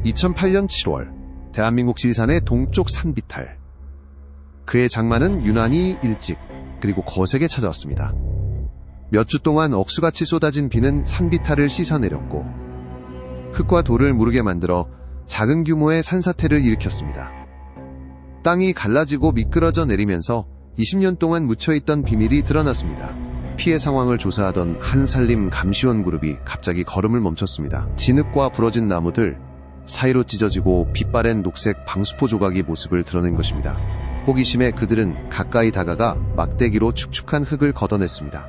2008년 7월 대한민국 지리산의 동쪽 산비탈. 그의 장마는 유난히 일찍 그리고 거세게 찾아왔습니다. 몇 주 동안 억수같이 쏟아진 비는 산비탈을 씻어내렸고 흙과 돌을 무르게 만들어 작은 규모의 산사태를 일으켰습니다. 땅이 갈라지고 미끄러져 내리면서 20년 동안 묻혀있던 비밀이 드러났습니다. 피해 상황을 조사하던 한살림 감시원 그룹이 갑자기 걸음을 멈췄습니다. 진흙과 부러진 나무들, 사이로 찢어지고 빛바랜 녹색 방수포 조각이 모습을 드러낸 것입니다. 호기심에 그들은 가까이 다가가 막대기로 축축한 흙을 걷어냈습니다.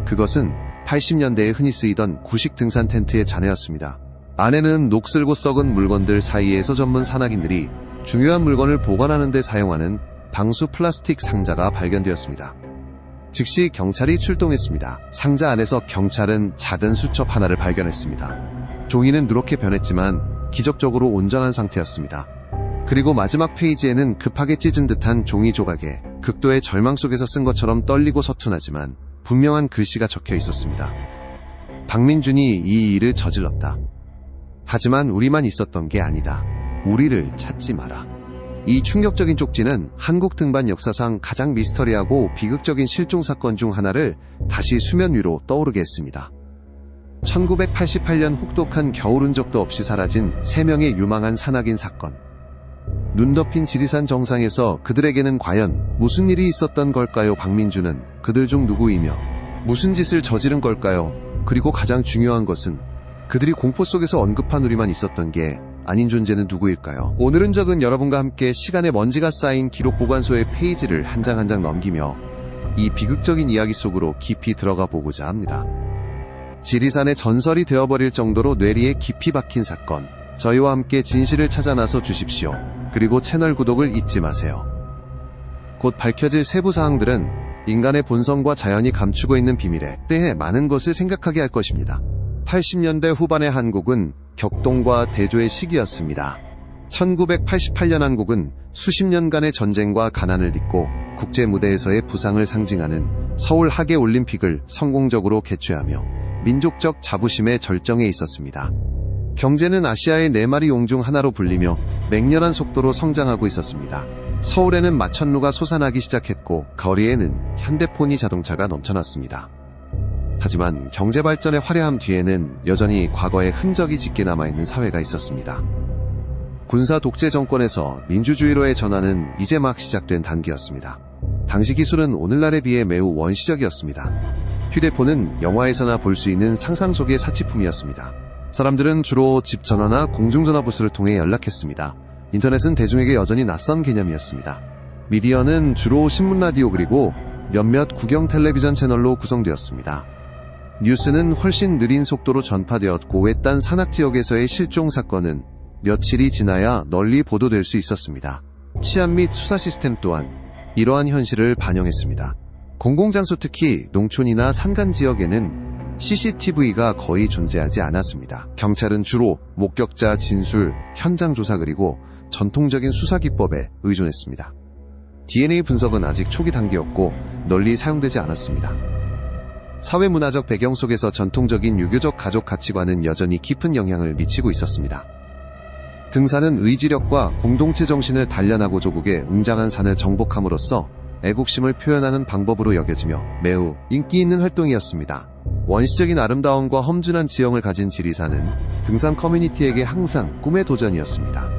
그것은 80년대에 흔히 쓰이던 구식 등산 텐트의 잔해였습니다. 안에는 녹슬고 썩은 물건들 사이에서 전문 산악인들이 중요한 물건을 보관하는 데 사용하는 방수 플라스틱 상자가 발견되었습니다. 즉시 경찰이 출동했습니다. 상자 안에서 경찰은 작은 수첩 하나를 발견했습니다. 종이는 누렇게 변했지만 기적적으로 온전한 상태였습니다. 그리고 마지막 페이지에는 급하게 찢은 듯한 종이 조각에 극도의 절망 속에서 쓴 것처럼 떨리고 서툰하지만 분명한 글씨가 적혀 있었습니다. 박민준이 이 일을 저질렀다. 하지만 우리만 있었던 게 아니다. 우리를 찾지 마라. 이 충격적인 쪽지는 한국 등반 역사상 가장 미스터리하고 비극적인 실종 사건 중 하나를 다시 수면 위로 떠오르게 했습니다. 1988년 혹독한 겨울 흔적도 없이 사라진 3명의 유망한 산악인 사건. 눈 덮인 지리산 정상에서 그들에게는 과연 무슨 일이 있었던 걸까요? 박민준은 그들 중 누구이며 무슨 짓을 저지른 걸까요? 그리고 가장 중요한 것은 그들이 공포 속에서 언급한 우리만 있었던 게 아닌 존재는 누구일까요? 오늘은 적은 여러분과 함께 시간의 먼지가 쌓인 기록 보관소의 페이지를 한 장 한 장 넘기며 이 비극적인 이야기 속으로 깊이 들어가 보고자 합니다. 지리산의 전설이 되어버릴 정도로 뇌리에 깊이 박힌 사건. 저희와 함께 진실을 찾아 나서 주십시오. 그리고 채널 구독을 잊지 마세요. 곧 밝혀질 세부 사항들은 인간의 본성과 자연이 감추고 있는 비밀에 대해 많은 것을 생각하게 할 것입니다. 80년대 후반의 한국은 격동과 대조의 시기였습니다. 1988년 한국은 수십 년간의 전쟁과 가난을 딛고 국제 무대에서의 부상을 상징하는 서울 하계올림픽을 성공적으로 개최하며 민족적 자부심의 절정에 있었습니다. 경제는 아시아의 4마리 용 중 하나로 불리며 맹렬한 속도로 성장하고 있었습니다. 서울에는 마천루가 솟아나기 시작했고 거리에는 현대포니 자동차가 넘쳐났습니다. 하지만 경제발전의 화려함 뒤에는 여전히 과거의 흔적이 짙게 남아있는 사회가 있었습니다. 군사 독재 정권에서 민주주의로의 전환은 이제 막 시작된 단계였습니다. 당시 기술은 오늘날에 비해 매우 원시적이었습니다. 휴대폰은 영화에서나 볼 수 있는 상상 속의 사치품이었습니다. 사람들은 주로 집 전화나 공중전화 부스를 통해 연락했습니다. 인터넷은 대중에게 여전히 낯선 개념이었습니다. 미디어는 주로 신문 라디오 그리고 몇몇 국영 텔레비전 채널로 구성되었습니다. 뉴스는 훨씬 느린 속도로 전파되었고 외딴 산악지역에서의 실종 사건은 며칠이 지나야 널리 보도될 수 있었습니다. 치안 및 수사 시스템 또한 이러한 현실을 반영했습니다. 공공장소 특히 농촌이나 산간 지역에는 CCTV가 거의 존재하지 않았습니다. 경찰은 주로 목격자 진술, 현장 조사 그리고 전통적인 수사 기법에 의존했습니다. DNA 분석은 아직 초기 단계였고 널리 사용되지 않았습니다. 사회문화적 배경 속에서 전통적인 유교적 가족 가치관은 여전히 깊은 영향을 미치고 있었습니다. 등산은 의지력과 공동체 정신을 단련하고 조국의 웅장한 산을 정복함으로써 애국심을 표현하는 방법으로 여겨지며 매우 인기 있는 활동이었습니다. 원시적인 아름다움과 험준한 지형을 가진 지리산은 등산 커뮤니티에게 항상 꿈의 도전이었습니다.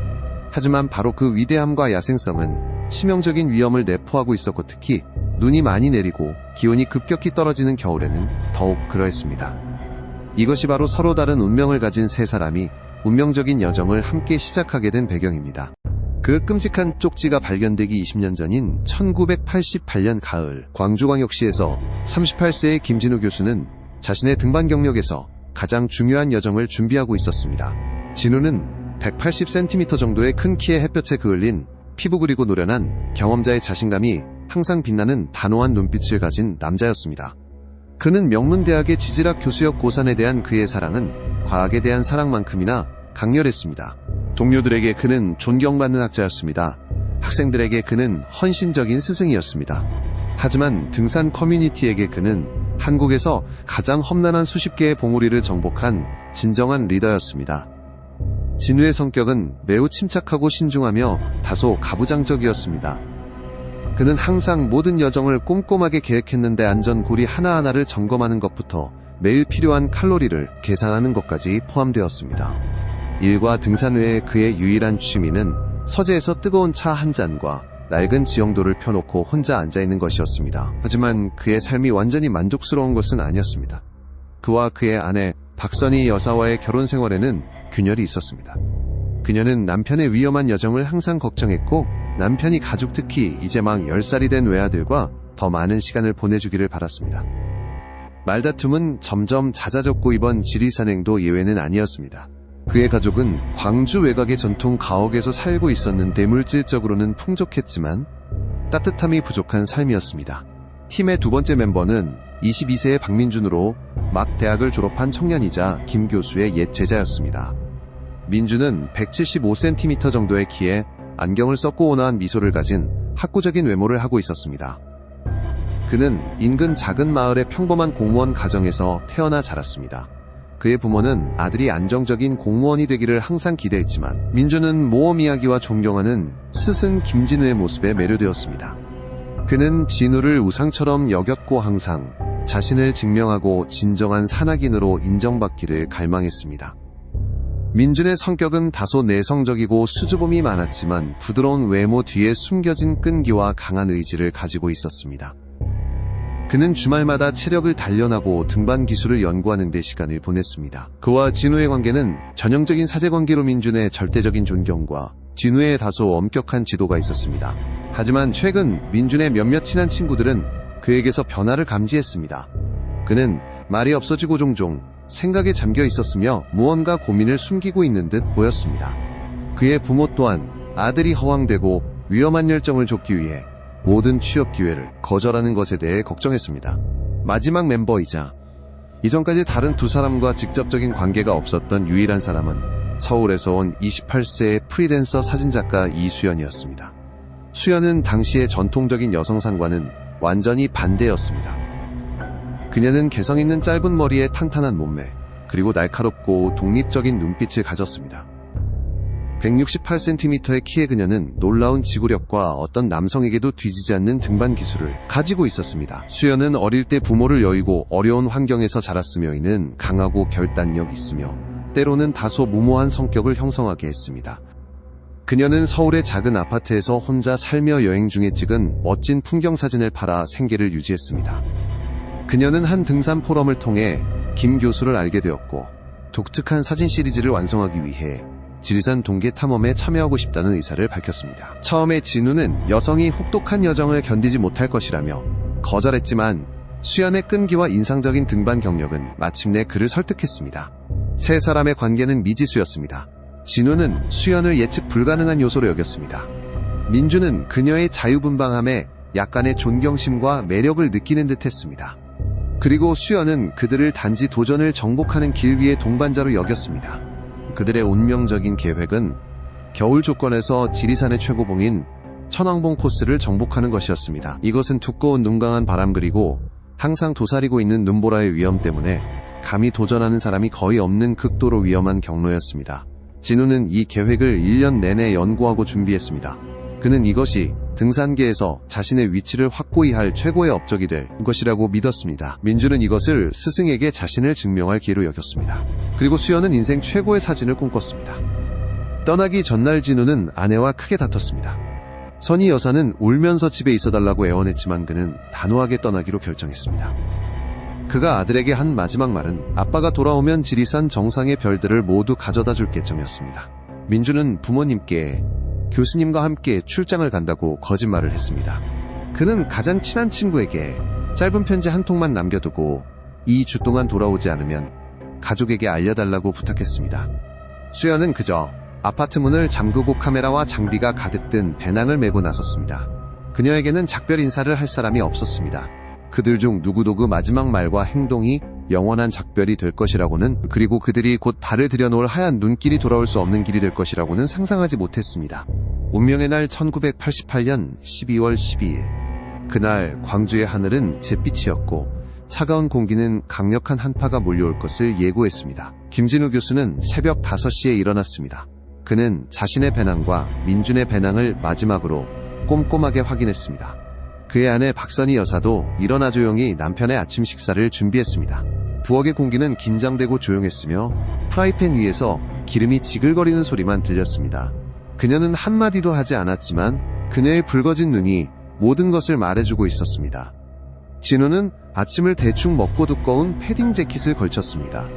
하지만 바로 그 위대함과 야생성은 치명적인 위험을 내포하고 있었고 특히 눈이 많이 내리고 기온이 급격히 떨어지는 겨울에는 더욱 그러했습니다. 이것이 바로 서로 다른 운명을 가진 세 사람이 운명적인 여정을 함께 시작하게 된 배경입니다. 그 끔찍한 쪽지가 발견되기 20년 전인 1988년 가을 광주광역시에서 38세의 김진우 교수는 자신의 등반 경력에서 가장 중요한 여정을 준비하고 있었습니다. 진우는 180cm 정도의 큰 키에 햇볕에 그을린 피부 그리고 노련한 경험자의 자신감이 항상 빛나는 단호한 눈빛을 가진 남자였습니다. 그는 명문대학의 지질학 교수였고 고산에 대한 그의 사랑은 과학에 대한 사랑만큼이나 강렬했습니다. 동료들에게 그는 존경받는 학자였습니다. 학생들에게 그는 헌신적인 스승이었습니다. 하지만 등산 커뮤니티에게 그는 한국에서 가장 험난한 수십 개의 봉우리를 정복한 진정한 리더였습니다. 진우의 성격은 매우 침착하고 신중하며 다소 가부장적이었습니다. 그는 항상 모든 여정을 꼼꼼하게 계획했는데 안전고리 하나하나를 점검하는 것부터 매일 필요한 칼로리를 계산하는 것까지 포함되었습니다. 일과 등산 외에 그의 유일한 취미는 서재에서 뜨거운 차 한 잔과 낡은 지형도를 펴놓고 혼자 앉아있는 것이었습니다. 하지만 그의 삶이 완전히 만족스러운 것은 아니었습니다. 그와 그의 아내 박선희 여사와의 결혼 생활에는 균열이 있었습니다. 그녀는 남편의 위험한 여정을 항상 걱정했고 남편이 가족, 특히 이제 막 10살이 된 외아들과 더 많은 시간을 보내주기를 바랐습니다. 말다툼은 점점 잦아졌고 이번 지리산행도 예외는 아니었습니다. 그의 가족은 광주 외곽의 전통 가옥에서 살고 있었는데 물질적으로는 풍족했지만 따뜻함이 부족한 삶이었습니다. 팀의 두 번째 멤버는 22세의 박민준으로 막 대학을 졸업한 청년이자 김 교수의 옛 제자였습니다. 민준은 175cm 정도의 키에 안경을 썼고 온화한 미소를 가진 학구적인 외모를 하고 있었습니다. 그는 인근 작은 마을의 평범한 공무원 가정에서 태어나 자랐습니다. 그의 부모는 아들이 안정적인 공무원이 되기를 항상 기대했지만 민준은 모험 이야기와 존경하는 스승 김진우의 모습에 매료되었습니다. 그는 진우를 우상처럼 여겼고 항상 자신을 증명하고 진정한 산악인으로 인정받기를 갈망했습니다. 민준의 성격은 다소 내성적이고 수줍음이 많았지만 부드러운 외모 뒤에 숨겨진 끈기와 강한 의지를 가지고 있었습니다. 그는 주말마다 체력을 단련하고 등반 기술을 연구하는 데 시간을 보냈습니다. 그와 진우의 관계는 전형적인 사제관계로 민준의 절대적인 존경과 진우의 다소 엄격한 지도가 있었습니다. 하지만 최근 민준의 몇몇 친한 친구들은 그에게서 변화를 감지했습니다. 그는 말이 없어지고 종종 생각에 잠겨 있었으며 무언가 고민을 숨기고 있는 듯 보였습니다. 그의 부모 또한 아들이 허황되고 위험한 열정을 좇기 위해 모든 취업 기회를 거절하는 것에 대해 걱정했습니다. 마지막 멤버이자 이전까지 다른 두 사람과 직접적인 관계가 없었던 유일한 사람은 서울에서 온 28세의 프리랜서 사진작가 이수연이었습니다. 수연은 당시의 전통적인 여성상과는 완전히 반대였습니다. 그녀는 개성 있는 짧은 머리에 탄탄한 몸매, 그리고 날카롭고 독립적인 눈빛을 가졌습니다. 168cm의 키의 그녀는 놀라운 지구력과 어떤 남성에게도 뒤지지 않는 등반 기술을 가지고 있었습니다. 수연은 어릴 때 부모를 여의고 어려운 환경에서 자랐으며 이는 강하고 결단력 있으며 때로는 다소 무모한 성격을 형성하게 했습니다. 그녀는 서울의 작은 아파트에서 혼자 살며 여행 중에 찍은 멋진 풍경 사진을 팔아 생계를 유지했습니다. 그녀는 한 등산 포럼을 통해 김 교수를 알게 되었고 독특한 사진 시리즈를 완성하기 위해 지리산 동계 탐험에 참여하고 싶다는 의사를 밝혔습니다. 처음에 진우는 여성이 혹독한 여정을 견디지 못할 것이라며 거절했지만 수연의 끈기와 인상적인 등반 경력은 마침내 그를 설득했습니다. 세 사람의 관계는 미지수였습니다. 진우는 수연을 예측 불가능한 요소로 여겼습니다. 민준은 그녀의 자유분방함에 약간의 존경심과 매력을 느끼는 듯했습니다. 그리고 수연은 그들을 단지 도전을 정복하는 길 위의 동반자로 여겼습니다. 그들의 운명적인 계획은 겨울 조건에서 지리산의 최고봉인 천왕봉 코스를 정복하는 것이었습니다. 이것은 두꺼운 눈 강한 바람 그리고 항상 도사리고 있는 눈보라의 위험 때문에 감히 도전하는 사람이 거의 없는 극도로 위험한 경로였습니다. 진우는 이 계획을 1년 내내 연구하고 준비했습니다. 그는 이것이 등산계에서 자신의 위치를 확고히 할 최고의 업적이 될 것이라고 믿었습니다. 민준은 이것을 스승에게 자신을 증명할 기회로 여겼습니다. 그리고 수연은 인생 최고의 사진을 꿈꿨습니다. 떠나기 전날 진우는 아내와 크게 다퉜습니다. 선희 여사는 울면서 집에 있어달라고 애원했지만 그는 단호하게 떠나기로 결정했습니다. 그가 아들에게 한 마지막 말은 아빠가 돌아오면 지리산 정상의 별들을 모두 가져다 줄게점이었습니다. 민준은 부모님께 교수님과 함께 출장을 간다고 거짓말을 했습니다. 그는 가장 친한 친구에게 짧은 편지 한 통만 남겨두고 2주 동안 돌아오지 않으면 가족에게 알려달라고 부탁했습니다. 수연은 그저 아파트 문을 잠그고 카메라와 장비가 가득 든 배낭을 메고 나섰습니다. 그녀에게는 작별 인사를 할 사람이 없었습니다. 그들 중 누구도 그 마지막 말과 행동이 영원한 작별이 될 것이라고는, 그리고 그들이 곧 발을 들여놓을 하얀 눈길이 돌아올 수 없는 길이 될 것이라고는 상상하지 못했습니다. 운명의 날 1988년 12월 12일. 그날 광주의 하늘은 잿빛이었고 차가운 공기는 강력한 한파가 몰려올 것을 예고했습니다. 김진우 교수는 새벽 5시에 일어났습니다. 그는 자신의 배낭과 민준의 배낭을 마지막으로 꼼꼼하게 확인했습니다. 그의 아내 박선희 여사도 일어나 조용히 남편의 아침 식사를 준비했습니다. 부엌의 공기는 긴장되고 조용했으며 프라이팬 위에서 기름이 지글거리는 소리만 들렸습니다. 그녀는 한마디도 하지 않았지만 그녀의 붉어진 눈이 모든 것을 말해주고 있었습니다. 진우는 아침을 대충 먹고 두꺼운 패딩 재킷을 걸쳤습니다.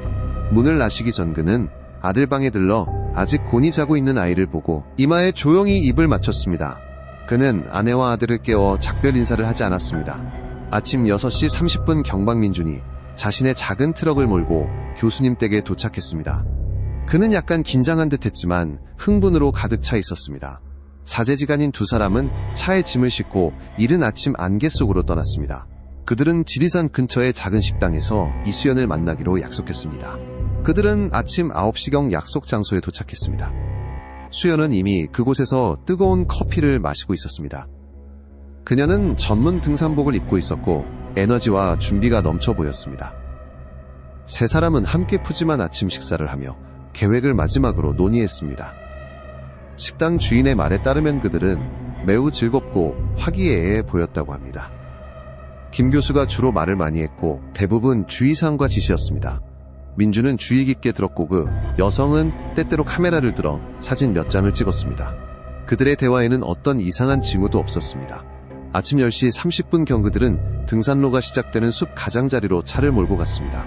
문을 나시기 전 그는 아들 방에 들러 아직 곤히 자고 있는 아이를 보고 이마에 조용히 입을 맞췄습니다. 그는 아내와 아들을 깨워 작별 인사를 하지 않았습니다. 아침 6시 30분 경박민준이 자신의 작은 트럭을 몰고 교수님 댁에 도착했습니다. 그는 약간 긴장한 듯 했지만 흥분으로 가득 차 있었습니다. 사제지간인 두 사람은 차에 짐을 싣고 이른 아침 안개 속으로 떠났습니다. 그들은 지리산 근처의 작은 식당에서 이수연을 만나기로 약속했습니다. 그들은 아침 9시경 약속 장소에 도착했습니다. 수연은 이미 그곳에서 뜨거운 커피를 마시고 있었습니다. 그녀는 전문 등산복을 입고 있었고 에너지와 준비가 넘쳐 보였습니다. 세 사람은 함께 푸짐한 아침 식사를 하며 계획을 마지막으로 논의했습니다. 식당 주인의 말에 따르면 그들은 매우 즐겁고 화기애애 보였다고 합니다. 김 교수가 주로 말을 많이 했고 대부분 주의사항과 지시였습니다. 민주는 주의 깊게 들었고 그 여성은 때때로 카메라를 들어 사진 몇 장을 찍었습니다. 그들의 대화에는 어떤 이상한 징후도 없었습니다. 아침 10시 30분경 그들은 등산로가 시작되는 숲 가장자리로 차를 몰고 갔습니다.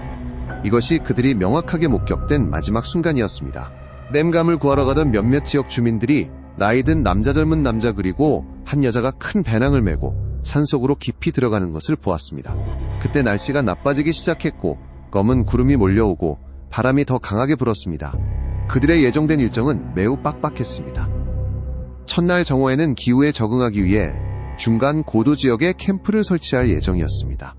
이것이 그들이 명확하게 목격된 마지막 순간이었습니다. 댐감을 구하러 가던 몇몇 지역 주민들이 나이든 젊은 남자 그리고 한 여자가 큰 배낭을 메고 산속으로 깊이 들어가는 것을 보았습니다. 그때 날씨가 나빠지기 시작했고 검은 구름이 몰려오고 바람이 더 강하게 불었습니다. 그들의 예정된 일정은 매우 빡빡했습니다. 첫날 정오에는 기후에 적응하기 위해 중간 고도 지역에 캠프를 설치할 예정이었습니다.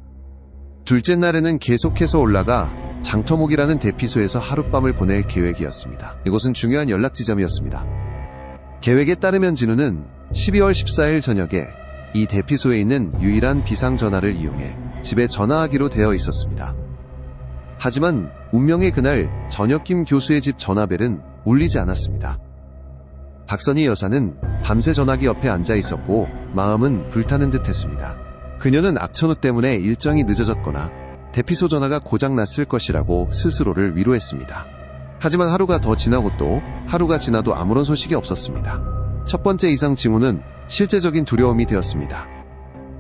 둘째 날에는 계속해서 올라가 장터목이라는 대피소에서 하룻밤을 보낼 계획이었습니다. 이곳은 중요한 연락 지점이었습니다. 계획에 따르면 진우는 12월 14일 저녁에 이 대피소에 있는 유일한 비상전화를 이용해 집에 전화하기로 되어 있었습니다. 하지만 운명의 그날 저녁 김 교수의 집 전화벨은 울리지 않았습니다. 박선희 여사는 밤새 전화기 옆에 앉아 있었고 마음은 불타는 듯 했습니다. 그녀는 악천후 때문에 일정이 늦어졌거나 대피소 전화가 고장났을 것이라고 스스로를 위로했습니다. 하지만 하루가 더 지나고 또 하루가 지나도 아무런 소식이 없었습니다. 첫 번째 이상 징후는 실제적인 두려움이 되었습니다.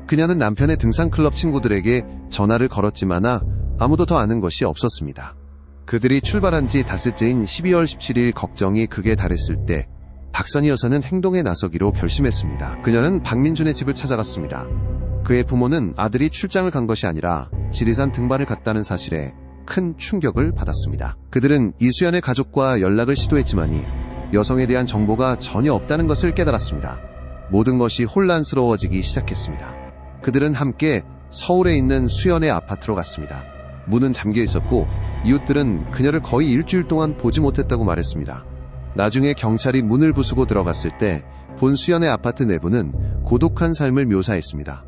그녀는 남편의 등산클럽 친구들에게 전화를 걸었지만 아무도 더 아는 것이 없었습니다. 그들이 출발한 지 닷새째인 12월 17일 걱정이 극에 달했을 때 박선희 여사는 행동에 나서기로 결심했습니다. 그녀는 박민준의 집을 찾아갔습니다. 그의 부모는 아들이 출장을 간 것이 아니라 지리산 등반을 갔다는 사실에 큰 충격을 받았습니다. 그들은 이수연의 가족과 연락을 시도했지만이 여성에 대한 정보가 전혀 없다는 것을 깨달았습니다. 모든 것이 혼란스러워지기 시작했습니다. 그들은 함께 서울에 있는 수연의 아파트로 갔습니다. 문은 잠겨 있었고 이웃들은 그녀를 거의 일주일 동안 보지 못했다고 말했습니다. 나중에 경찰이 문을 부수고 들어갔을 때 본 수연의 아파트 내부는 고독한 삶을 묘사했습니다.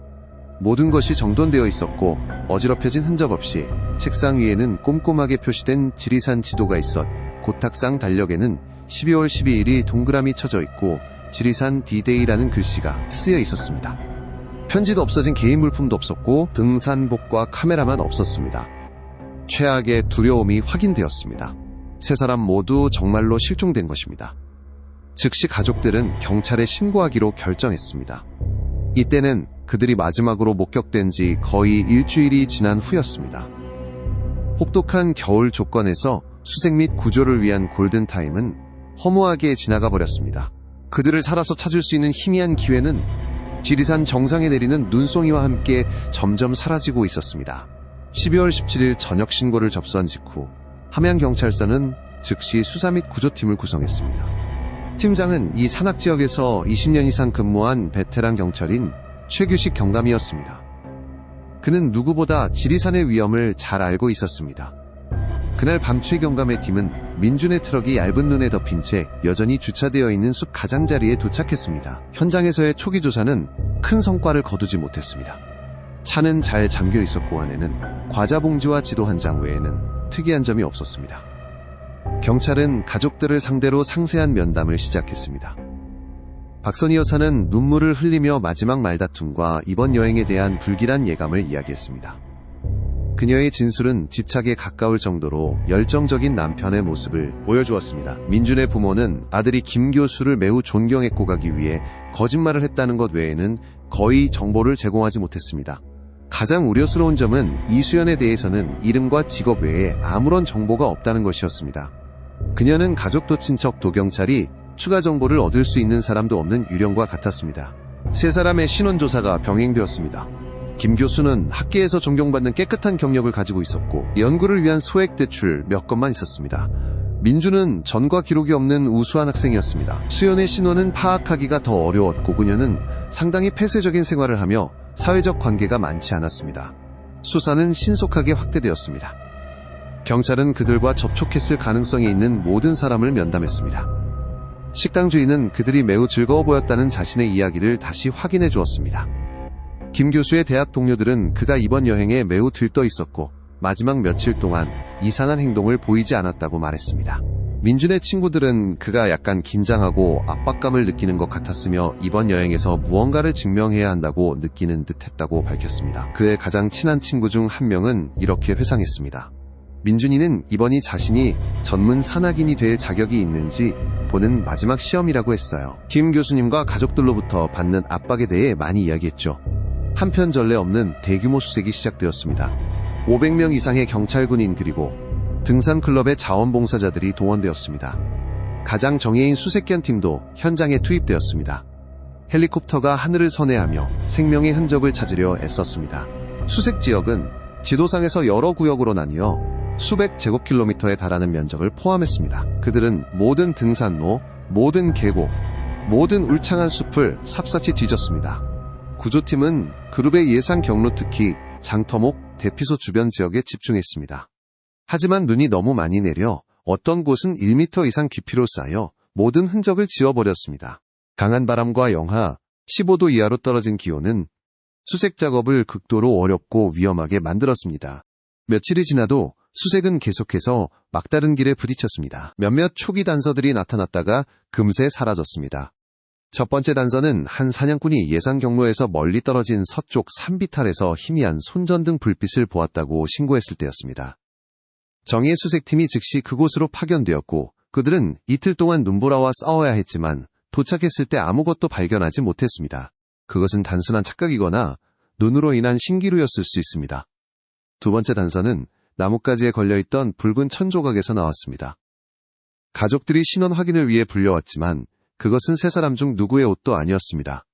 모든 것이 정돈되어 있었고 어지럽혀진 흔적 없이 책상 위에는 꼼꼼하게 표시된 지리산 지도가 있었 고탁상 달력에는 12월 12일이 동그라미 쳐져 있고 지리산 D-Day라는 글씨가 쓰여 있었습니다. 편지도 없어진 개인 물품도 없었고 등산복과 카메라만 없었습니다. 최악의 두려움이 확인되었습니다. 세 사람 모두 정말로 실종된 것입니다. 즉시 가족들은 경찰에 신고하기로 결정했습니다. 이때는 그들이 마지막으로 목격된 지 거의 일주일이 지난 후였습니다. 혹독한 겨울 조건에서 수색 및 구조를 위한 골든타임은 허무하게 지나가 버렸습니다. 그들을 살아서 찾을 수 있는 희미한 기회는 지리산 정상에 내리는 눈송이와 함께 점점 사라지고 있었습니다. 12월 17일 저녁 신고를 접수한 직후 함양경찰서는 즉시 수사 및 구조팀을 구성했습니다. 팀장은 이 산악지역에서 20년 이상 근무한 베테랑 경찰인 최규식 경감이었습니다. 그는 누구보다 지리산의 위험을 잘 알고 있었습니다. 그날 밤 최 경감의 팀은 민준의 트럭이 얇은 눈에 덮인 채 여전히 주차되어 있는 숲 가장자리에 도착했습니다. 현장에서의 초기 조사는 큰 성과를 거두지 못했습니다. 차는 잘 잠겨 있었고 안에는 과자 봉지와 지도 한 장 외에는 특이한 점이 없었습니다. 경찰은 가족들을 상대로 상세한 면담을 시작했습니다. 박선희 여사는 눈물을 흘리며 마지막 말다툼과 이번 여행에 대한 불길한 예감을 이야기했습니다. 그녀의 진술은 집착에 가까울 정도로 열정적인 남편의 모습을 보여주었습니다. 민준의 부모는 아들이 김 교수를 매우 존경했고 가기 위해 거짓말을 했다는 것 외에는 거의 정보를 제공하지 못했습니다. 가장 우려스러운 점은 이수연에 대해서는 이름과 직업 외에 아무런 정보가 없다는 것이었습니다. 그녀는 가족도 친척도 경찰이 추가 정보를 얻을 수 있는 사람도 없는 유령과 같았습니다. 세 사람의 신원조사가 병행되었습니다. 김 교수는 학계에서 존경받는 깨끗한 경력을 가지고 있었고 연구를 위한 소액 대출 몇 건만 있었습니다. 민주는 전과 기록이 없는 우수한 학생이었습니다. 수연의 신원은 파악하기가 더 어려웠고 그녀는 상당히 폐쇄적인 생활을 하며 사회적 관계가 많지 않았습니다. 수사는 신속하게 확대되었습니다. 경찰은 그들과 접촉했을 가능성이 있는 모든 사람을 면담했습니다. 식당 주인은 그들이 매우 즐거워 보였다는 자신의 이야기를 다시 확인해 주었습니다. 김 교수의 대학 동료들은 그가 이번 여행에 매우 들떠 있었고 마지막 며칠 동안 이상한 행동을 보이지 않았다고 말했습니다. 민준의 친구들은 그가 약간 긴장하고 압박감을 느끼는 것 같았으며 이번 여행에서 무언가를 증명해야 한다고 느끼는 듯했다고 밝혔습니다. 그의 가장 친한 친구 중 한 명은 이렇게 회상했습니다. 민준이는 이번이 자신이 전문 산악인이 될 자격이 있는지 보는 마지막 시험이라고 했어요. 김 교수님과 가족들로부터 받는 압박에 대해 많이 이야기했죠. 한편 전례 없는 대규모 수색이 시작되었습니다. 500명 이상의 경찰군인 그리고 등산클럽의 자원봉사자들이 동원되었습니다. 가장 정예인 수색견 팀도 현장에 투입되었습니다. 헬리콥터가 하늘을 선회하며 생명의 흔적을 찾으려 애썼습니다. 수색 지역은 지도상에서 여러 구역으로 나뉘어 수백 제곱킬로미터에 달하는 면적을 포함했습니다. 그들은 모든 등산로, 모든 계곡, 모든 울창한 숲을 삽사치 뒤졌습니다. 구조팀은 그룹의 예상 경로 특히 장터목, 대피소 주변 지역에 집중했습니다. 하지만 눈이 너무 많이 내려 어떤 곳은 1m 이상 깊이로 쌓여 모든 흔적을 지워버렸습니다. 강한 바람과 영하 15도 이하로 떨어진 기온은 수색 작업을 극도로 어렵고 위험하게 만들었습니다. 며칠이 지나도 수색은 계속해서 막다른 길에 부딪혔습니다. 몇몇 초기 단서들이 나타났다가 금세 사라졌습니다. 첫 번째 단서는 한 사냥꾼이 예상 경로에서 멀리 떨어진 서쪽 산비탈에서 희미한 손전등 불빛을 보았다고 신고했을 때였습니다. 정예 수색팀이 즉시 그곳으로 파견되었고 그들은 이틀 동안 눈보라와 싸워야 했지만 도착했을 때 아무것도 발견하지 못했습니다. 그것은 단순한 착각이거나 눈으로 인한 신기루였을 수 있습니다. 두 번째 단서는 나뭇가지에 걸려있던 붉은 천조각에서 나왔습니다. 가족들이 신원 확인을 위해 불려왔지만 그것은 세 사람 중 누구의 옷도 아니었습니다.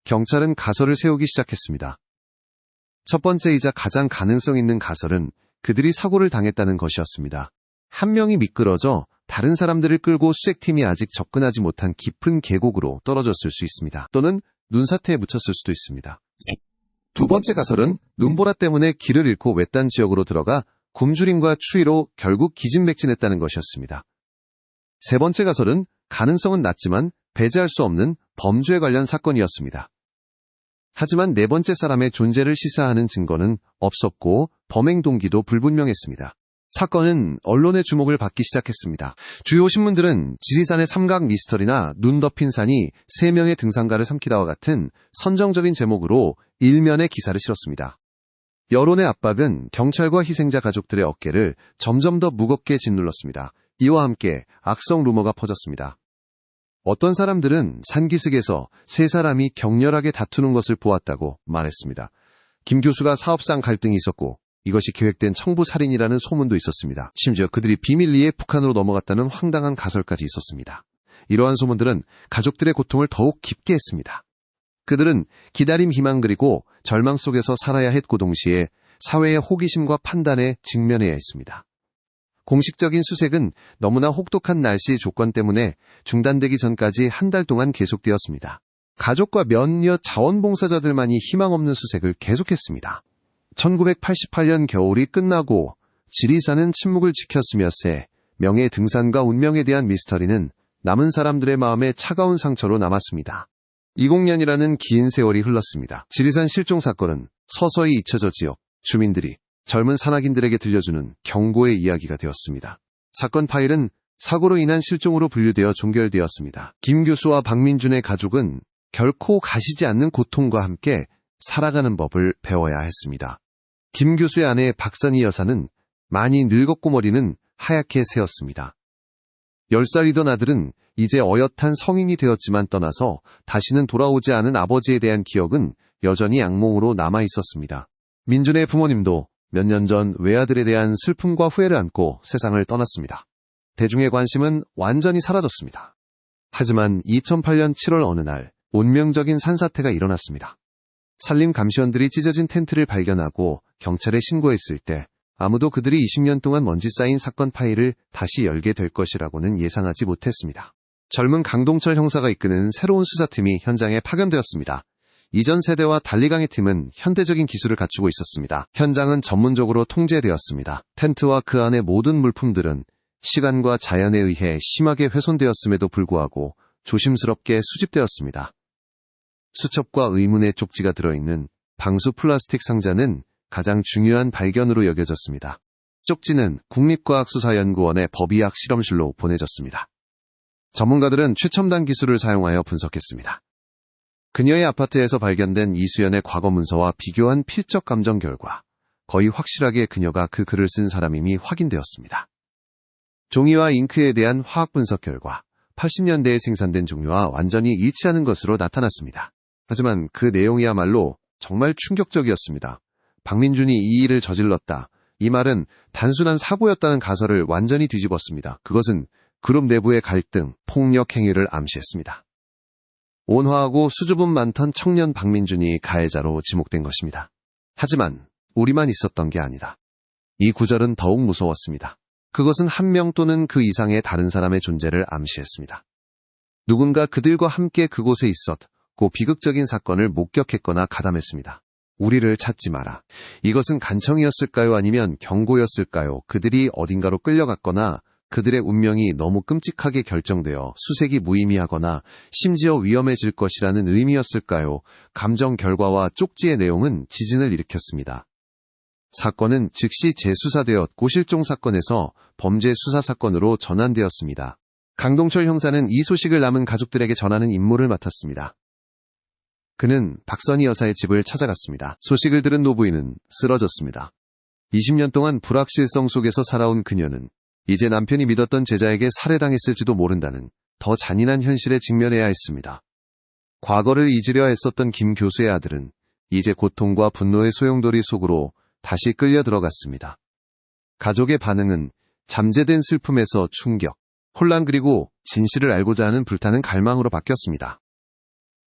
경찰은 가설을 세우기 시작했습니다. 첫 번째이자 가장 가능성 있는 가설은 그들이 사고를 당했다는 것이었습니다. 한 명이 미끄러져 다른 사람들을 끌고 수색팀이 아직 접근하지 못한 깊은 계곡으로 떨어졌을 수 있습니다. 또는 눈사태에 묻혔을 수도 있습니다. 두 번째 가설은 눈보라 때문에 길을 잃고 외딴 지역으로 들어가 굶주림과 추위로 결국 기진맥진했다는 것이었습니다. 세 번째 가설은 가능성은 낮지만 배제할 수 없는 범죄에 관련 사건이었습니다. 하지만 네 번째 사람의 존재를 시사하는 증거는 없었고 범행 동기도 불분명했습니다. 사건은 언론의 주목을 받기 시작했습니다. 주요 신문들은 지리산의 삼각 미스터리나 눈 덮인 산이 3명의 등산가를 삼키다와 같은 선정적인 제목으로 일면에 기사를 실었습니다. 여론의 압박은 경찰과 희생자 가족들의 어깨를 점점 더 무겁게 짓눌렀습니다. 이와 함께 악성 루머가 퍼졌습니다. 어떤 사람들은 산기슭에서 세 사람이 격렬하게 다투는 것을 보았다고 말했습니다. 김 교수가 사업상 갈등이 있었고 이것이 계획된 청부 살인이라는 소문도 있었습니다. 심지어 그들이 비밀리에 북한으로 넘어갔다는 황당한 가설까지 있었습니다. 이러한 소문들은 가족들의 고통을 더욱 깊게 했습니다. 그들은 기다림, 희망 그리고 절망 속에서 살아야 했고 동시에 사회의 호기심과 판단에 직면해야 했습니다. 공식적인 수색은 너무나 혹독한 날씨 조건 때문에 중단되기 전까지 한 달 동안 계속되었습니다. 가족과 몇몇 자원봉사자들만이 희망 없는 수색을 계속했습니다. 1988년 겨울이 끝나고 지리산은 침묵을 지켰으며 새 명예 등산가 운명에 대한 미스터리는 남은 사람들의 마음에 차가운 상처로 남았습니다. 20년이라는 긴 세월이 흘렀습니다. 지리산 실종 사건은 서서히 잊혀져 지역 주민들이 젊은 산악인들에게 들려주는 경고의 이야기가 되었습니다. 사건 파일은 사고로 인한 실종으로 분류되어 종결되었습니다. 김 교수와 박민준의 가족은 결코 가시지 않는 고통과 함께 살아가는 법을 배워야 했습니다. 김 교수의 아내 박선희 여사는 많이 늙었고 머리는 하얗게 새었습니다. 10살이던 아들은 이제 어엿한 성인이 되었지만 떠나서 다시는 돌아오지 않은 아버지에 대한 기억은 여전히 악몽으로 남아 있었습니다. 민준의 부모님도 몇 년 전 외아들에 대한 슬픔과 후회를 안고 세상을 떠났습니다. 대중의 관심은 완전히 사라졌습니다. 하지만 2008년 7월 어느 날 운명적인 산사태가 일어났습니다. 산림 감시원들이 찢어진 텐트를 발견하고 경찰에 신고했을 때 아무도 그들이 20년 동안 먼지 쌓인 사건 파일을 다시 열게 될 것이라고는 예상하지 못했습니다. 젊은 강동철 형사가 이끄는 새로운 수사팀이 현장에 파견되었습니다. 이전 세대와 달리 강의 팀은 현대적인 기술을 갖추고 있었습니다. 현장은 전문적으로 통제되었습니다. 텐트와 그 안의 모든 물품들은 시간과 자연에 의해 심하게 훼손되었음에도 불구하고 조심스럽게 수집되었습니다. 수첩과 의문의 쪽지가 들어있는 방수 플라스틱 상자는 가장 중요한 발견으로 여겨졌습니다. 쪽지는 국립과학수사연구원의 법의학 실험실로 보내졌습니다. 전문가들은 최첨단 기술을 사용하여 분석했습니다. 그녀의 아파트에서 발견된 이수연의 과거 문서와 비교한 필적 감정 결과 거의 확실하게 그녀가 그 글을 쓴 사람임이 확인되었습니다. 종이와 잉크에 대한 화학 분석 결과 80년대에 생산된 종류와 완전히 일치하는 것으로 나타났습니다. 하지만 그 내용이야말로 정말 충격적이었습니다. 박민준이 이 일을 저질렀다. 이 말은 단순한 사고였다는 가설을 완전히 뒤집었습니다. 그것은 그룹 내부의 갈등, 폭력 행위를 암시했습니다. 온화하고 수줍음 많던 청년 박민준이 가해자로 지목된 것입니다. 하지만 우리만 있었던 게 아니다. 이 구절은 더욱 무서웠습니다. 그것은 한 명 또는 그 이상의 다른 사람의 존재를 암시했습니다. 누군가 그들과 함께 그곳에 있었고 비극적인 사건을 목격했거나 가담했습니다. 우리를 찾지 마라. 이것은 간청이었을까요? 아니면 경고였을까요? 그들이 어딘가로 끌려갔거나 그들의 운명이 너무 끔찍하게 결정되어 수색이 무의미하거나 심지어 위험해질 것이라는 의미였을까요? 감정 결과와 쪽지의 내용은 지진을 일으켰습니다. 사건은 즉시 재수사되었고 실종 사건에서 범죄 수사 사건으로 전환되었습니다. 강동철 형사는 이 소식을 남은 가족들에게 전하는 임무를 맡았습니다. 그는 박선희 여사의 집을 찾아갔습니다. 소식을 들은 노부인은 쓰러졌습니다. 20년 동안 불확실성 속에서 살아온 그녀는 이제 남편이 믿었던 제자에게 살해당했을지도 모른다는 더 잔인한 현실에 직면해야 했습니다. 과거를 잊으려 애썼던 김 교수의 아들은 이제 고통과 분노의 소용돌이 속으로 다시 끌려 들어갔습니다. 가족의 반응은 잠재된 슬픔에서 충격, 혼란 그리고 진실을 알고자 하는 불타는 갈망으로 바뀌었습니다.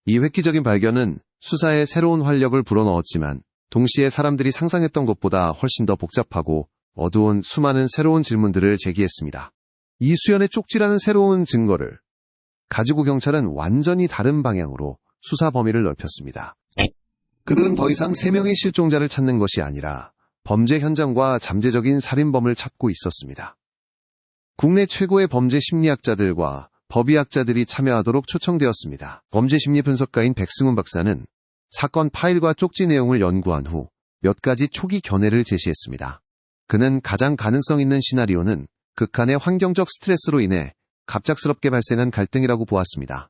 이 획기적인 발견은 수사에 새로운 활력을 불어넣었지만 동시에 사람들이 상상했던 것보다 훨씬 더 복잡하고 어두운 수많은 새로운 질문들을 제기했습니다. 이수연의 쪽지라는 새로운 증거를 가지고 경찰은 완전히 다른 방향으로 수사 범위를 넓혔습니다. 그들은 더 이상 3명의 실종자를 찾는 것이 아니라 범죄 현장과 잠재적인 살인범을 찾고 있었습니다. 국내 최고의 범죄 심리학자들과 법의학자들이 참여하도록 초청되었습니다. 범죄 심리 분석가인 백승훈 박사는 사건 파일과 쪽지 내용을 연구한 후 몇 가지 초기 견해를 제시했습니다. 그는 가장 가능성 있는 시나리오는 극한의 환경적 스트레스로 인해 갑작스럽게 발생한 갈등이라고 보았습니다.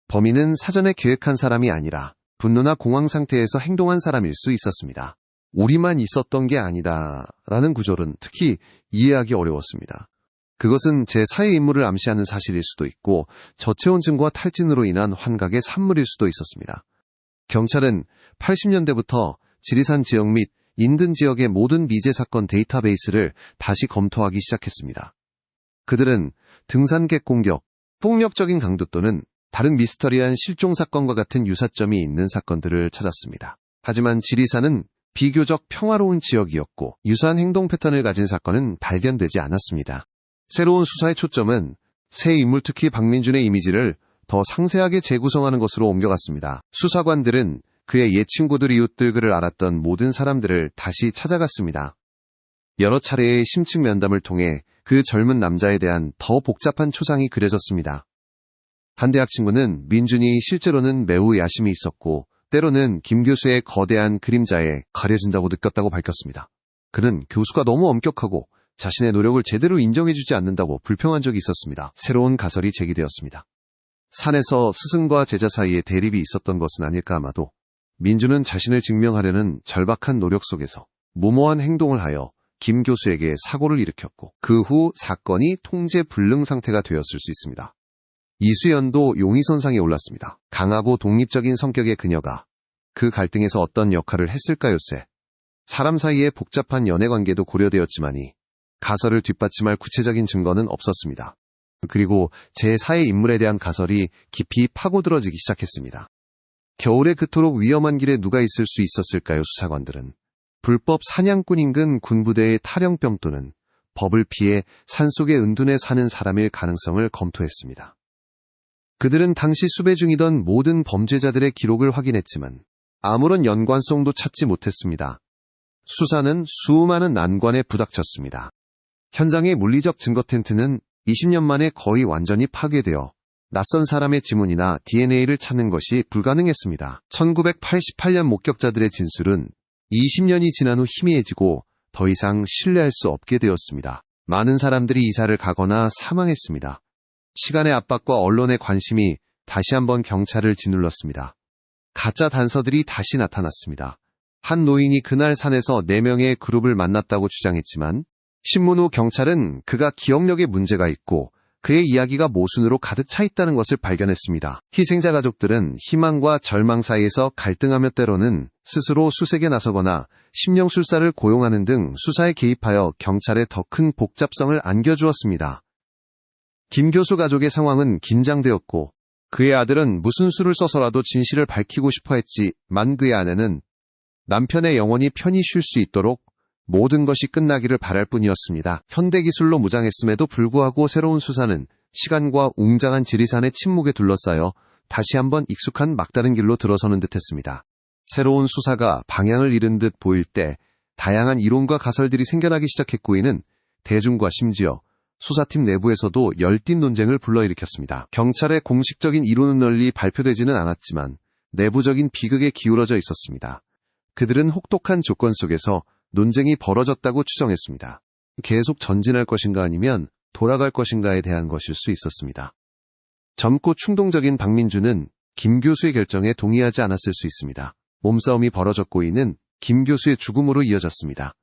범인은 사전에 계획한 사람이 아니라 분노나 공황 상태에서 행동한 사람일 수 있었습니다. 우리만 있었던 게 아니다 라는 구절은 특히 이해하기 어려웠습니다. 그것은 제4의 인물을 암시하는 사실일 수도 있고 저체온 증과 탈진으로 인한 환각의 산물일 수도 있었습니다. 경찰은 80년대부터 지리산 지역 및 인근 지역의 모든 미제 사건 데이터베이스를 다시 검토하기 시작했습니다. 그들은 등산객 공격, 폭력적인 강도 또는 다른 미스터리한 실종 사건과 같은 유사점이 있는 사건들을 찾았습니다. 하지만 지리산은 비교적 평화로운 지역이었고 유사한 행동 패턴을 가진 사건은 발견되지 않았습니다. 새로운 수사의 초점은 새 인물 특히 박민준의 이미지를 더 상세하게 재구성하는 것으로 옮겨갔습니다. 수사관들은 그의 옛 친구들 이웃들 그를 알았던 모든 사람들을 다시 찾아갔습니다. 여러 차례의 심층 면담을 통해 그 젊은 남자에 대한 더 복잡한 초상이 그려졌습니다. 한 대학 친구는 민준이 실제로는 매우 야심이 있었고 때로는 김 교수의 거대한 그림자에 가려진다고 느꼈다고 밝혔습니다. 그는 교수가 너무 엄격하고 자신의 노력을 제대로 인정해주지 않는다고 불평한 적이 있었습니다. 새로운 가설이 제기되었습니다. 산에서 스승과 제자 사이에 대립이 있었던 것은 아닐까 아마도 민주는 자신을 증명하려는 절박한 노력 속에서 무모한 행동을 하여 김 교수에게 사고를 일으켰고 그 후 사건이 통제 불능 상태가 되었을 수 있습니다. 이수연도 용의선상에 올랐습니다. 강하고 독립적인 성격의 그녀가 그 갈등에서 어떤 역할을 했을까요세? 사람 사이의 복잡한 연애관계도 고려되었지만이 가설을 뒷받침할 구체적인 증거는 없었습니다. 그리고 제4의 인물에 대한 가설이 깊이 파고들어지기 시작했습니다. 겨울에 그토록 위험한 길에 누가 있을 수 있었을까요? 수사관들은 불법 사냥꾼 인근 군부대의 탈영병 또는 법을 피해 산속의 은둔에 사는 사람일 가능성을 검토했습니다. 그들은 당시 수배 중이던 모든 범죄자들의 기록을 확인했지만 아무런 연관성도 찾지 못했습니다. 수사는 수많은 난관에 부닥쳤습니다. 현장의 물리적 증거 텐트는 20년 만에 거의 완전히 파괴되어 낯선 사람의 지문이나 DNA를 찾는 것이 불가능했습니다. 1988년 목격자들의 진술은 20년이 지난 후 희미해지고 더 이상 신뢰할 수 없게 되었습니다. 많은 사람들이 이사를 가거나 사망했습니다. 시간의 압박과 언론의 관심이 다시 한번 경찰을 짓눌렀습니다. 가짜 단서들이 다시 나타났습니다. 한 노인이 그날 산에서 4명의 그룹을 만났다고 주장했지만 신문 후 경찰은 그가 기억력에 문제가 있고 그의 이야기가 모순으로 가득 차 있다는 것을 발견했습니다. 희생자 가족들은 희망과 절망 사이에서 갈등하며 때로는 스스로 수색에 나서거나 심령술사를 고용하는 등 수사에 개입하여 경찰에 더 큰 복잡성을 안겨주었습니다. 김 교수 가족의 상황은 긴장되었고 그의 아들은 무슨 수를 써서라도 진실을 밝히고 싶어 했지만 그의 아내는 남편의 영혼이 편히 쉴 수 있도록 모든 것이 끝나기를 바랄 뿐이었습니다. 현대기술로 무장했음에도 불구하고 새로운 수사는 시간과 웅장한 지리산의 침묵에 둘러싸여 다시 한번 익숙한 막다른 길로 들어서는 듯했습니다. 새로운 수사가 방향을 잃은 듯 보일 때 다양한 이론과 가설들이 생겨나기 시작했고 이는 대중과 심지어 수사팀 내부에서도 열띤 논쟁을 불러일으켰습니다. 경찰의 공식적인 이론은 널리 발표되지는 않았지만 내부적인 비극에 기울어져 있었습니다. 그들은 혹독한 조건 속에서 논쟁이 벌어졌다고 추정했습니다. 계속 전진할 것인가 아니면 돌아갈 것인가에 대한 것일 수 있었습니다. 젊고 충동적인 박민주는 김 교수의 결정에 동의하지 않았을 수 있습니다. 몸싸움이 벌어졌고 이는 김 교수의 죽음으로 이어졌습니다.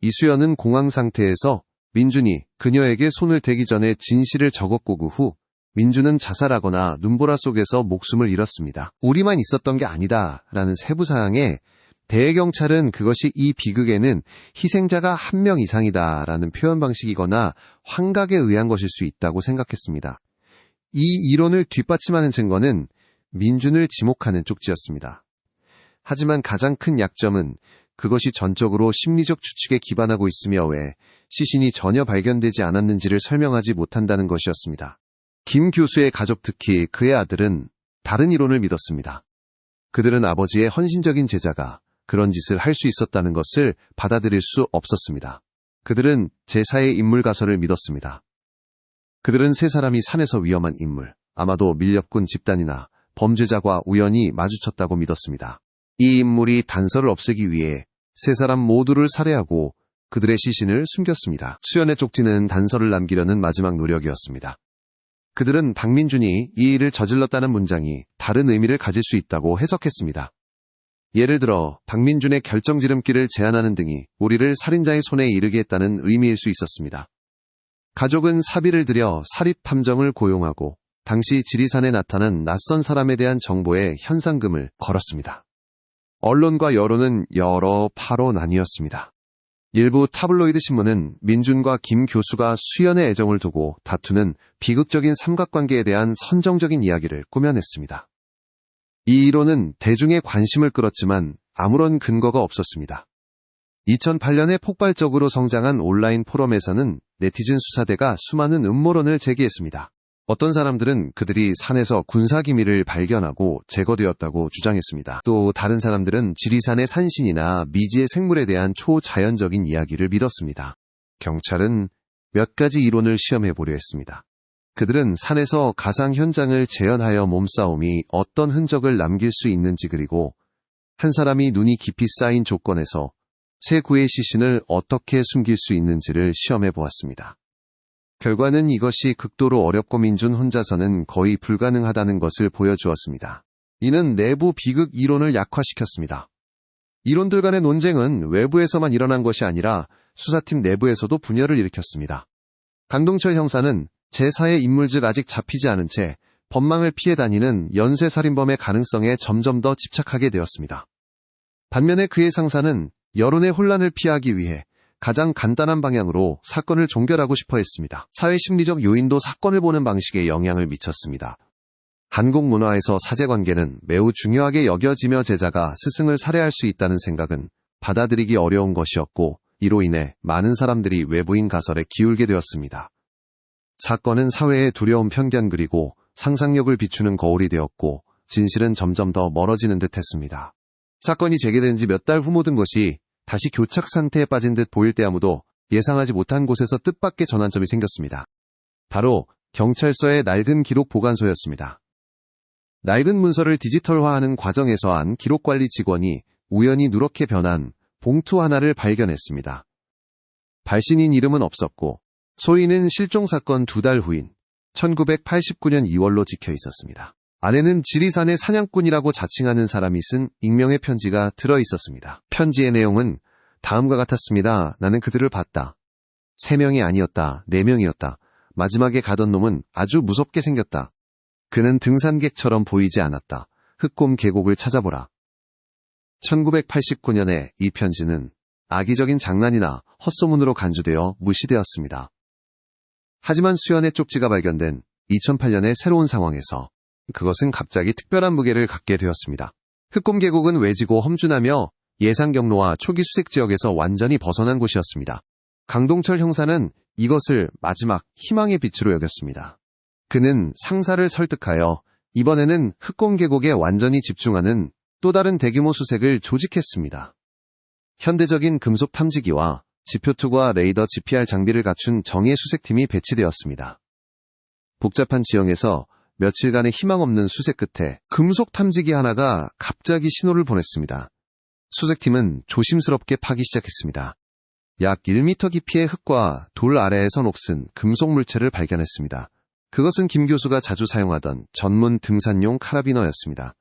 이수연은 공황 상태에서 민준이 그녀에게 손을 대기 전에 진실을 적었고 그 후 민준은 자살하거나 눈보라 속에서 목숨을 잃었습니다. 우리만 있었던 게 아니다라는 세부사항에 대경찰은 그것이 이 비극에는 희생자가 1명 이상이다라는 표현 방식이거나 환각에 의한 것일 수 있다고 생각했습니다. 이 이론을 뒷받침하는 증거는 민준을 지목하는 쪽지였습니다. 하지만 가장 큰 약점은 그것이 전적으로 심리적 추측에 기반하고 있으며 왜 시신이 전혀 발견되지 않았는지를 설명하지 못한다는 것이었습니다. 김 교수의 가족 특히 그의 아들은 다른 이론을 믿었습니다. 그들은 아버지의 헌신적인 제자가 그런 짓을 할 수 있었다는 것을 받아들일 수 없었습니다. 그들은 제4의 인물 가설을 믿었습니다. 그들은 세 사람이 산에서 위험한 인물, 아마도 밀렵꾼 집단이나 범죄자와 우연히 마주쳤다고 믿었습니다. 이 인물이 단서를 없애기 위해 세 사람 모두를 살해하고 그들의 시신을 숨겼습니다. 수연의 쪽지는 단서를 남기려는 마지막 노력이었습니다. 그들은 박민준이 이 일을 저질렀다는 문장이 다른 의미를 가질 수 있다고 해석했습니다. 예를 들어 박민준의 결정지름길을 제안하는 등이 우리를 살인자의 손에 이르게 했다는 의미일 수 있었습니다. 가족은 사비를 들여 사립탐정을 고용하고 당시 지리산에 나타난 낯선 사람에 대한 정보에 현상금을 걸었습니다. 언론과 여론은 여러 파로 나뉘었습니다. 일부 타블로이드 신문은 민준과 김 교수가 수연의 애정을 두고 다투는 비극적인 삼각관계에 대한 선정적인 이야기를 꾸며냈습니다. 이 이론은 대중의 관심을 끌었지만 아무런 근거가 없었습니다. 2008년에 폭발적으로 성장한 온라인 포럼에서는 네티즌 수사대가 수많은 음모론을 제기했습니다. 어떤 사람들은 그들이 산에서 군사기밀을 발견하고 제거되었다고 주장했습니다. 또 다른 사람들은 지리산의 산신이나 미지의 생물에 대한 초자연적인 이야기를 믿었습니다. 경찰은 몇 가지 이론을 시험해보려 했습니다. 그들은 산에서 가상 현장을 재현하여 몸싸움이 어떤 흔적을 남길 수 있는지 그리고 한 사람이 눈이 깊이 쌓인 조건에서 새 구의 시신을 어떻게 숨길 수 있는지를 시험해 보았습니다. 결과는 이것이 극도로 어렵고 민준 혼자서는 거의 불가능하다는 것을 보여주었습니다. 이는 내부 비극 이론을 약화시켰습니다. 이론들 간의 논쟁은 외부에서만 일어난 것이 아니라 수사팀 내부에서도 분열을 일으켰습니다. 강동철 형사는 제4의 인물 즉 아직 잡히지 않은 채 법망을 피해 다니는 연쇄살인범의 가능성에 점점 더 집착하게 되었습니다. 반면에 그의 상사는 여론의 혼란을 피하기 위해 가장 간단한 방향으로 사건을 종결하고 싶어 했습니다. 사회심리적 요인도 사건을 보는 방식에 영향을 미쳤습니다. 한국 문화에서 사제관계는 매우 중요하게 여겨지며 제자가 스승을 살해할 수 있다는 생각은 받아들이기 어려운 것이었고, 이로 인해 많은 사람들이 외부인 가설에 기울게 되었습니다. 사건은 사회의 두려운 편견 그리고 상상력을 비추는 거울이 되었고, 진실은 점점 더 멀어지는 듯 했습니다. 사건이 제기된 지 몇 달 후 모든 것이 다시 교착 상태에 빠진 듯 보일 때 아무도 예상하지 못한 곳에서 뜻밖의 전환점이 생겼습니다. 바로 경찰서의 낡은 기록 보관소였습니다. 낡은 문서를 디지털화하는 과정에서 한 기록관리 직원이 우연히 누렇게 변한 봉투 하나를 발견했습니다. 발신인 이름은 없었고 소인은 실종사건 2달 후인 1989년 2월로 찍혀 있었습니다. 안에는 지리산의 사냥꾼이라고 자칭하는 사람이 쓴 익명의 편지가 들어 있었습니다. 편지의 내용은 다음과 같았습니다. 나는 그들을 봤다. 3명이 아니었다. 4명이었다. 마지막에 가던 놈은 아주 무섭게 생겼다. 그는 등산객처럼 보이지 않았다. 흑곰 계곡을 찾아보라. 1989년에 이 편지는 악의적인 장난이나 헛소문으로 간주되어 무시되었습니다. 하지만 수연의 쪽지가 발견된 2008년의 새로운 상황에서 그것은 갑자기 특별한 무게를 갖게 되었습니다. 흑곰 계곡은 외지고 험준하며 예상 경로와 초기 수색 지역에서 완전히 벗어난 곳이었습니다. 강동철 형사는 이것을 마지막 희망의 빛으로 여겼습니다. 그는 상사를 설득하여 이번에는 흑곰 계곡에 완전히 집중하는 또 다른 대규모 수색을 조직했습니다. 현대적인 금속 탐지기와 지표투과 레이더 GPR 장비를 갖춘 정예 수색팀이 배치되었습니다. 복잡한 지형에서 며칠간의 희망 없는 수색 끝에 금속 탐지기 하나가 갑자기 신호를 보냈습니다. 수색팀은 조심스럽게 파기 시작했습니다. 약 1m 깊이의 흙과 돌 아래에서 녹슨 금속 물체를 발견했습니다. 그것은 김 교수가 자주 사용하던 전문 등산용 카라비너였습니다.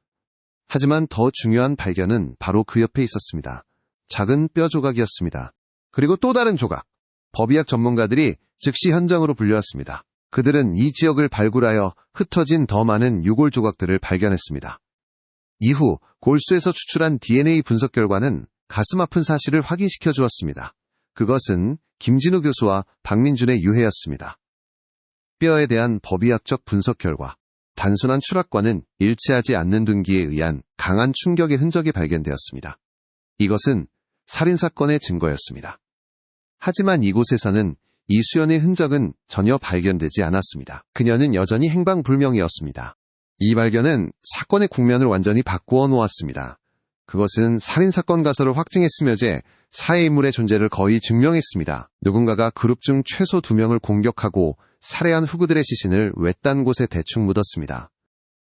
하지만 더 중요한 발견은 바로 그 옆에 있었습니다. 작은 뼈 조각이었습니다. 그리고 또 다른 조각. 법의학 전문가들이 즉시 현장으로 불려왔습니다. 그들은 이 지역을 발굴하여 흩어진 더 많은 유골 조각들을 발견했습니다. 이후 골수에서 추출한 DNA 분석 결과는 가슴 아픈 사실을 확인시켜 주었습니다. 그것은 김진우 교수와 박민준의 유해였습니다. 뼈에 대한 법의학적 분석 결과, 단순한 추락과는 일치하지 않는 둔기에 의한 강한 충격의 흔적이 발견되었습니다. 이것은 살인사건의 증거였습니다. 하지만 이곳에서는 이수연의 흔적은 전혀 발견되지 않았습니다. 그녀는 여전히 행방불명이었습니다. 이 발견은 사건의 국면을 완전히 바꾸어 놓았습니다. 그것은 살인사건 가설을 확증했으며 사회 인물의 존재를 거의 증명했습니다. 누군가가 그룹 중 최소 2명을 공격하고 살해한 후그들의 시신을 외딴 곳에 대충 묻었습니다.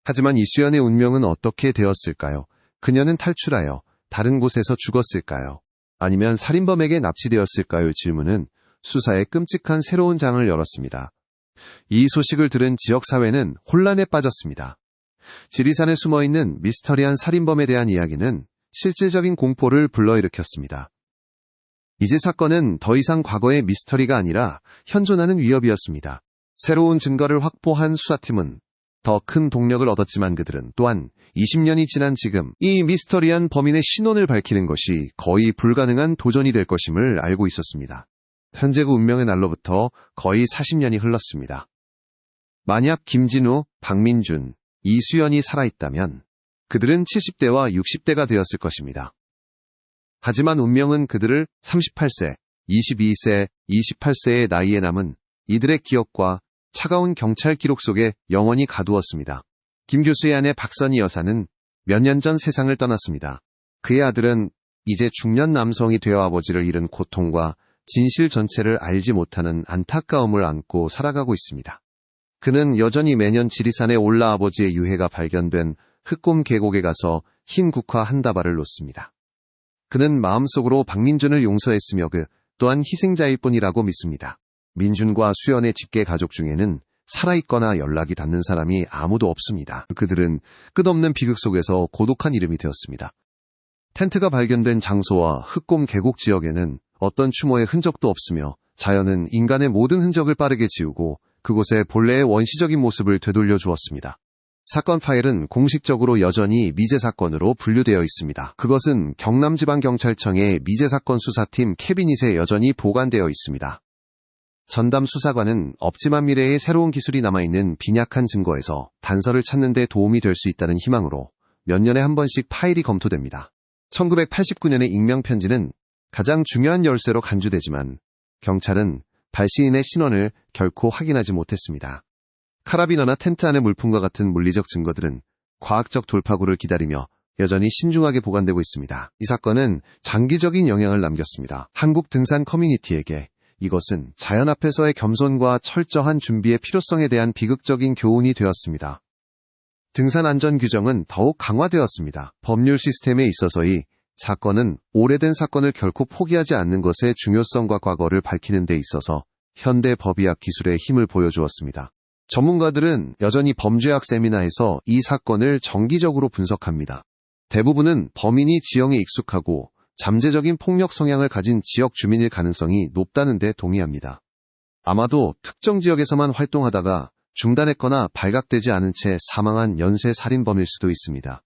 하지만 이수연의 운명은 어떻게 되었을까요? 그녀는 탈출하여 다른 곳에서 죽었을까요? 아니면 살인범에게 납치되었을까요? 질문은 수사에 끔찍한 새로운 장을 열었습니다. 이 소식을 들은 지역사회는 혼란에 빠졌습니다. 지리산에 숨어있는 미스터리한 살인범에 대한 이야기는 실질적인 공포를 불러일으켰습니다. 이제 사건은 더 이상 과거의 미스터리가 아니라 현존하는 위협이었습니다. 새로운 증거를 확보한 수사팀은 더 큰 동력을 얻었지만 그들은 또한 20년이 지난 지금 이 미스터리한 범인의 신원을 밝히는 것이 거의 불가능한 도전이 될 것임을 알고 있었습니다. 현재 그 운명의 날로부터 거의 40년이 흘렀습니다. 만약 김진우, 박민준, 이수연이 살아있다면 그들은 70대와 60대가 되었을 것입니다. 하지만 운명은 그들을 38세, 22세, 28세의 나이에 남은 이들의 기억과 차가운 경찰 기록 속에 영원히 가두었습니다. 김 교수의 아내 박선희 여사는 몇 년 전 세상을 떠났습니다. 그의 아들은 이제 중년 남성이 되어 아버지를 잃은 고통과 진실 전체를 알지 못하는 안타까움을 안고 살아가고 있습니다. 그는 여전히 매년 지리산에 올라 아버지의 유해가 발견된 흑곰 계곡에 가서 흰 국화 한 다발을 놓습니다. 그는 마음속으로 박민준을 용서했으며 그 또한 희생자일 뿐이라고 믿습니다. 민준과 수연의 직계 가족 중에는 살아있거나 연락이 닿는 사람이 아무도 없습니다. 그들은 끝없는 비극 속에서 고독한 이름이 되었습니다. 텐트가 발견된 장소와 흑곰 계곡 지역에는 어떤 추모의 흔적도 없으며 자연은 인간의 모든 흔적을 빠르게 지우고 그곳의 본래의 원시적인 모습을 되돌려 주었습니다. 사건 파일은 공식적으로 여전히 미제 사건으로 분류되어 있습니다. 그것은 경남지방경찰청의 미제 사건 수사팀 캐비닛에 여전히 보관되어 있습니다. 전담 수사관은 없지만 미래의 새로운 기술이 남아있는 빈약한 증거에서 단서를 찾는 데 도움이 될 수 있다는 희망으로 몇 년에 한 번씩 파일이 검토됩니다. 1989년의 익명편지는 가장 중요한 열쇠로 간주되지만 경찰은 발신인의 신원을 결코 확인하지 못했습니다. 카라비너나 텐트 안의 물품과 같은 물리적 증거들은 과학적 돌파구를 기다리며 여전히 신중하게 보관되고 있습니다. 이 사건은 장기적인 영향을 남겼습니다. 한국 등산 커뮤니티에게 이것은 자연 앞에서의 겸손과 철저한 준비의 필요성에 대한 비극적인 교훈이 되었습니다. 등산 안전 규정은 더욱 강화되었습니다. 법률 시스템에 있어서의 사건은 오래된 사건을 결코 포기하지 않는 것의 중요성과 과거를 밝히는 데 있어서 현대 법의학 기술의 힘을 보여주었습니다. 전문가들은 여전히 범죄학 세미나에서 이 사건을 정기적으로 분석합니다. 대부분은 범인이 지형에 익숙하고 잠재적인 폭력 성향을 가진 지역 주민일 가능성이 높다는 데 동의합니다. 아마도 특정 지역에서만 활동하다가 중단했거나 발각되지 않은 채 사망한 연쇄 살인범일 수도 있습니다.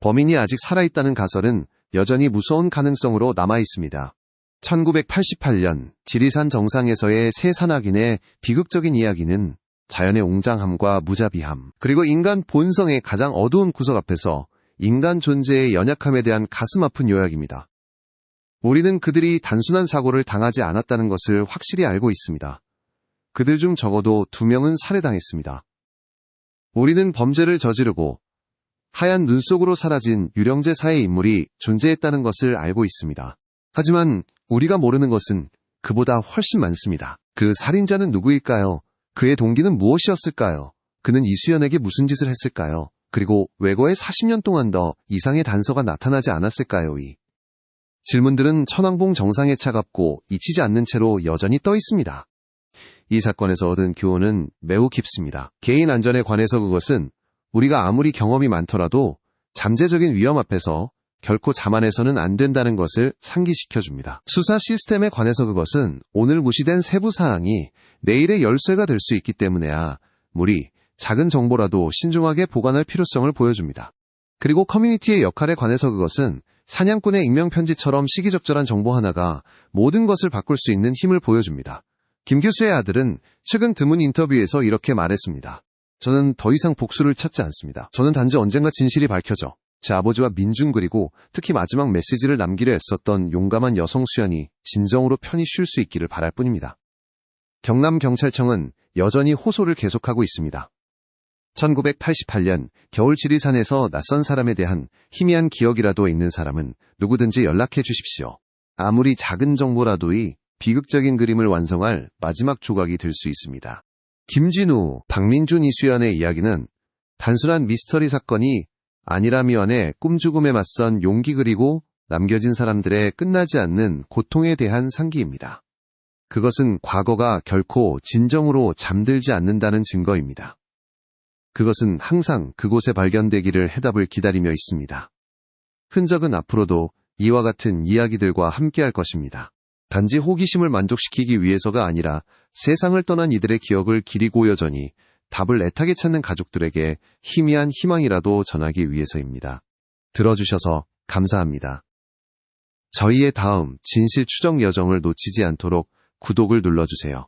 범인이 아직 살아있다는 가설은 여전히 무서운 가능성으로 남아있습니다. 1988년 지리산 정상에서의 새 산악인의 비극적인 이야기는 자연의 웅장함과 무자비함, 그리고 인간 본성의 가장 어두운 구석 앞에서 인간 존재의 연약함에 대한 가슴 아픈 요약입니다. 우리는 그들이 단순한 사고를 당하지 않았다는 것을 확실히 알고 있습니다. 그들 중 적어도 2명은 살해당했습니다. 우리는 범죄를 저지르고 하얀 눈 속으로 사라진 유령제사의 인물이 존재했다는 것을 알고 있습니다. 하지만 우리가 모르는 것은 그보다 훨씬 많습니다. 그 살인자는 누구일까요? 그의 동기는 무엇이었을까요? 그는 이수연에게 무슨 짓을 했을까요? 그리고 왜거에 40년 동안 더 이상의 단서가 나타나지 않았을까요? 이 질문들은 천왕봉 정상에 차갑고 잊히지 않는 채로 여전히 떠 있습니다. 이 사건에서 얻은 교훈은 매우 깊습니다. 개인 안전에 관해서 그것은 우리가 아무리 경험이 많더라도 잠재적인 위험 앞에서 결코 자만해서는 안 된다는 것을 상기시켜줍니다. 수사 시스템에 관해서 그것은 오늘 무시된 세부 사항이 내일의 열쇠가 될 수 있기 때문에야 우리 작은 정보라도 신중하게 보관할 필요성을 보여줍니다. 그리고 커뮤니티의 역할에 관해서 그것은 사냥꾼의 익명편지처럼 시기적절한 정보 하나가 모든 것을 바꿀 수 있는 힘을 보여줍니다. 김 교수의 아들은 최근 드문 인터뷰에서 이렇게 말했습니다. 저는 더 이상 복수를 찾지 않습니다. 저는 단지 언젠가 진실이 밝혀져 제 아버지와 민준 그리고 특히 마지막 메시지를 남기려 애썼던 용감한 여성 수연이 진정으로 편히 쉴 수 있기를 바랄 뿐입니다. 경남경찰청은 여전히 호소를 계속하고 있습니다. 1988년 겨울 지리산에서 낯선 사람에 대한 희미한 기억이라도 있는 사람은 누구든지 연락해 주십시오. 아무리 작은 정보라도이 비극적인 그림을 완성할 마지막 조각이 될 수 있습니다. 김진우, 박민준, 이수연의 이야기는 단순한 미스터리 사건이 아니라미완의 꿈죽음에 맞선 용기 그리고 남겨진 사람들의 끝나지 않는 고통에 대한 상기입니다. 그것은 과거가 결코 진정으로 잠들지 않는다는 증거입니다. 그것은 항상 그곳에 발견되기를 해답을 기다리며 있습니다. 흔적은 앞으로도 이와 같은 이야기들과 함께할 것입니다. 단지 호기심을 만족시키기 위해서가 아니라 세상을 떠난 이들의 기억을 기리고 여전히 답을 애타게 찾는 가족들에게 희미한 희망이라도 전하기 위해서입니다. 들어주셔서 감사합니다. 저희의 다음 진실 추적 여정을 놓치지 않도록 구독을 눌러주세요.